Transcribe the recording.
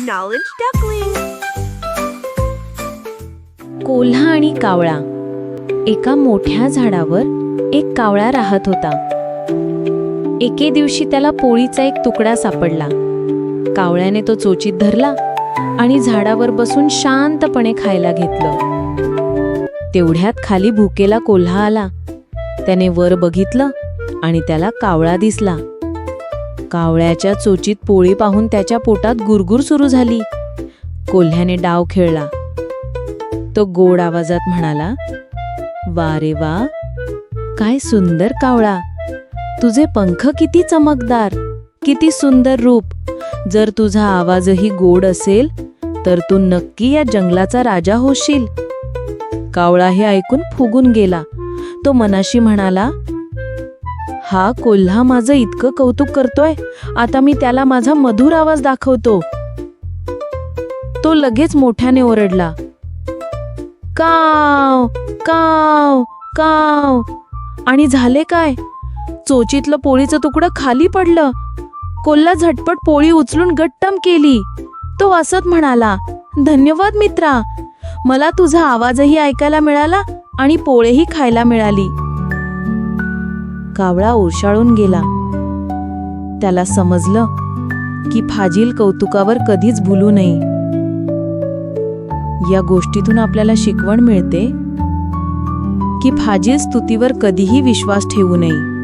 Knowledge Duckling. कोल्हा आणि कावळा. एका मोठ्या झाडावर एक कावळा राहत होता. एके दिवशी त्याला पोळीचा एक तुकडा सापडला. कावळ्याने तो चोचीत धरला आणि झाडावर बसून शांतपणे खायला घेतलं. तेवढ्यात खाली भुकेला कोल्हा आला. त्याने वर बघितलं आणि त्याला कावळा दिसला. कावळ्याच्या चोचीत पोळी पाहून त्याच्या पोटात गुरगुर सुरू झाली. कोल्ह्याने डाव खेळला. तो गोड आवाजात म्हणाला, "वा रे वा, काय सुंदर कावळा! तुझे पंख किती चमकदार, किती सुंदर रूप! जर तुझा आवाजही गोड असेल तर तू नक्की या जंगलाचा राजा होशील." कावळा हे ऐकून फुगून गेला. तो मनाशी म्हणाला, "हा कोल्हा माझं इतकं कौतुक करतोय, आता मी त्याला माझा मधुर आवाज दाखवतो." तो लगेच मोठ्याने ओरडला, "काव काव काव." आणि झाले काय? चोचीतलं पोळीचं तुकडं खाली पडलं. कोल्हा झटपट पोळी उचलून गट्टम केली. तो हसत म्हणाला, "धन्यवाद मित्रा, मला तुझा आवाजही ऐकायला मिळाला आणि पोळीही खायला मिळाली." कावळा ओशाळून गेला. त्याला समजलं की फाजील कौतुकावर कधीच भुलू नये. या गोष्टीतून आपल्याला शिकवण मिळते की फाजील स्तुतीवर कधीही विश्वास ठेवू नये.